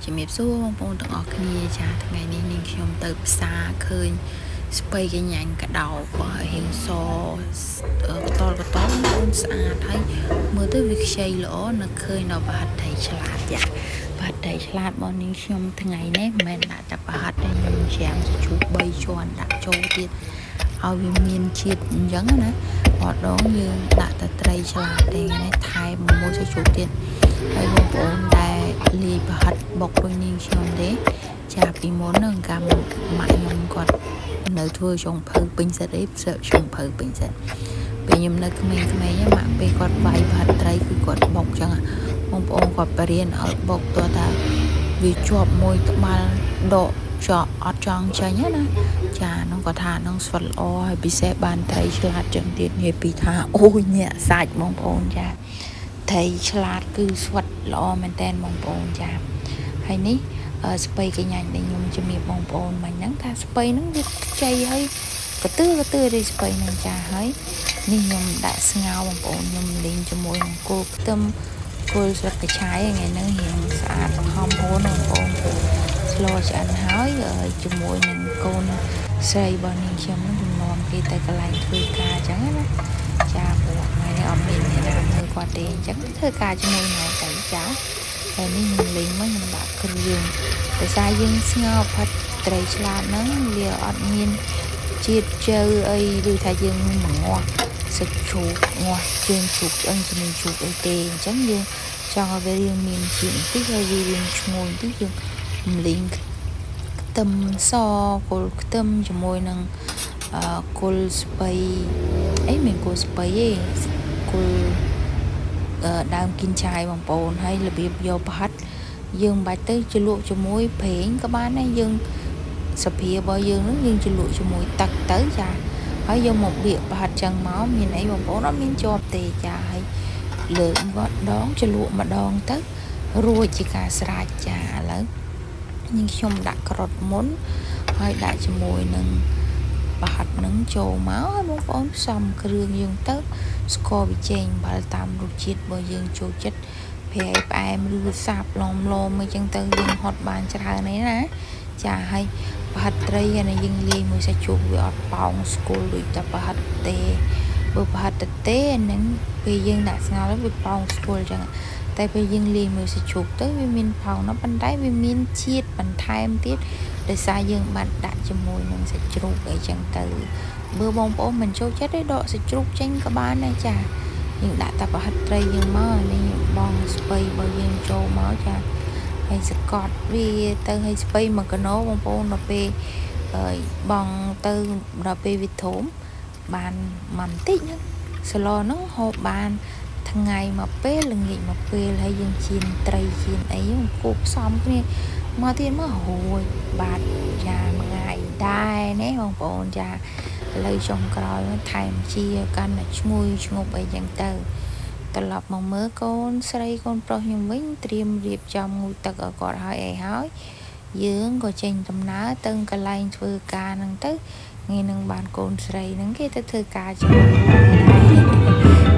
ជំរាបសួរបងប្អូនទាំងអស់គ្នាចាថ្ងៃនេះនាងខ្ញុំទៅផ្សារឃើញស្ពៃកញ្ញាញ់កដោបរៀងសកតលអូនស្អាតហើយមើលទៅវាខ្ចីល្អនៅឃើញនៅប្រហិតត្រីឆ្លាតចាប្រហិតត្រីឆ្លាតរបស់នាងខ្ញុំថ្ងៃនេះមិនមែនដាក់តែប្រហិតទេខ្ញុំច្រាំសាជូ3ជាន់ដាក់ចូលទៀតឲ្យវាមានជាតិអញ្ចឹងណាម្ដងយើងដាក់តែត្រីឆ្លាតទេថ្ងៃនេះថែមមួយសាជូទៀតហើយបងប្អូនដែលលាយប្រហិតបុកដូចនាងខ្ញុំទេចាពីមុនហ្នឹងកាលម៉ាក់ខ្ញុំគាត់នៅធ្វើចុងភៅពេញសិតអីចុងភៅពេញសិតពេលខ្ញុំនៅក្មេងៗម៉ាក់ពេលគាត់វាយប្រហិតត្រីគឺគាត់បុកចឹងបងប្អូនគាត់បរៀនឲ្យបុកតើថាវាជាប់មួយក្បាលដកចោអត់ចង់ចាញ់ណាចានោះគាត់ថានឹងស្វិតល្អហើយពិសេសបានត្រីឆ្លាតចឹងទៀតនិយាយពីថាអូយញាក់សាច់បងប្អូនចាត្រីឆ្លាតគឺស្វិតល្អមែនតើបងប្អូនចាហើយនេះស្ពៃកញ្ញាញ់ដែលខ្ញុំជំរាបបងប្អូនមិញហ្នឹងថាស្ពៃហ្នឹងវាខ្ចីហើយកទឿទេស្ពៃហ្នឹងចាហើយនេះខ្ញុំដាក់ស្ងោរបងប្អូនខ្ញុំលេងជាមួយនឹងគល់ខ្ទឹមគល់ស្លឹកកញ្ឆាយថ្ងៃហ្នឹងរៀងស្អាតហមហួនបងប្អូនស្លឆ្អិនហើយជាមួយនឹងកូនស្រីរបស់នាងខ្ញុំហ្នឹងជំនុំគេទៅកន្លែងធ្វើការអញ្ចឹងណាចាព្រោះថ្ងៃនេះអត់មានអ្នកណាមើលគាត់ទេអញ្ចឹងធ្វើការជាមួយnhauទៅចាហើយនេះខ្ញុំលេងមកខ្ញុំដាក់គ្រឿងដោយសារយើងស្ងោរផាត់ត្រីឆ្លាតហ្នឹងវាអត់មានជាតិជើអីឬថាយើងមកងាស់សាច់ជ្រូកងាស់ជើងជ្រូកឆ្អឹងជំនាញជ្រូកអីទេអញ្ចឹងយើងចង់ឲ្យវារៀងមានជាតិបន្តិចហើយវារៀងឈ្ងុយបន្តិចយើងលីងខ្ទឹមសគល់ខ្ទឹមជាមួយនឹងគល់ស្ពៃអីមិនគល់ស្ពៃទេគល់ដើមគិនឆាយបងប្អូនហើយរបៀបយកប្រហិតយើងមិនបាច់ទៅជ្រលក់ជាមួយប្រេងក៏បានដែរយើងសភារបស់យើងនឹងយើងជ្រលក់ជាមួយទឹកទៅចាហើយយកមកបៀកប្រហិតចឹងមកមានអីបងប្អូនអត់មានជាប់ទេចាហើយលើកម្ដងជ្រលក់ម្ដងទៅរួចជាការស្រេចចាឥឡូវនាងខ្ញុំដាក់ក្រូចមុនហើយដាក់ជាមួយនឹងប្រហិតនឹងចូលមកហើយបងប្អូនផ្សំគ្រឿងយើងទៅស្ករវិចេងបាល់តាមរសជាតិរបស់យើងចូលចិត្តប្រៃផ្អែមឬសាបឡំអីចឹងទៅយើងហត់បានច្រើនឯណាចាហើយប្រហិតត្រីអានេះយើងលាយមួយសាច់ជ្រូកវាអត់ប៉ោងស្គល់ដូចតែប្រហិតទេបើប្រហិតទេអានឹងពេលយើងដាក់ស្ងោរវាប៉ោងស្គល់ចឹងតែពេលយើងលាយមួយសាច់ជ្រូកទៅវាមានផោងណាប៉ុន្តែវាមានជាតិបន្ថែមទៀតដោយសារយើងបានដាក់ជាមួយនឹងសាច់ជ្រូកអីចឹងទៅបើបងប្អូនមិនចូលចិត្តទេដកសាច់ជ្រូកចេញក៏បានដែរចាយើងដាក់តែប្រហិតត្រីយើងមកនេះបងស្ពៃរបស់យើងចូលមកចាហើយសកត់វាទៅឲ្យស្ពៃ1គីឡូបងប្អូនដល់ពេលបងទៅដល់ពេលវាធំបានបន្តិចហ្នឹងស្លហ្នឹងហូបបានថ្ងៃមកពេលល្ងាចមកពេលហើយយើងជៀនត្រីជៀនអីគូផ្សំគ្នាមកទៀតមករួចបាត់ចាមួយថ្ងៃដែរណាបងប្អូនចាឥឡូវចុងក្រោយថែមជាកាន់តែឈ្ងុយឈ្ងប់អីចឹងទៅត្រឡប់មកមើលកូនស្រីកូនប្រុសខ្ញុំវិញត្រៀមរៀបចំងូតទឹកឲ្យគាត់ហើយអីហើយយើងក៏ចេញដំណើរទៅកន្លែងធ្វើការហ្នឹងទៅថ្ងៃនឹងបានកូនស្រីហ្នឹងគេទៅធ្វើការជាមួយដែរ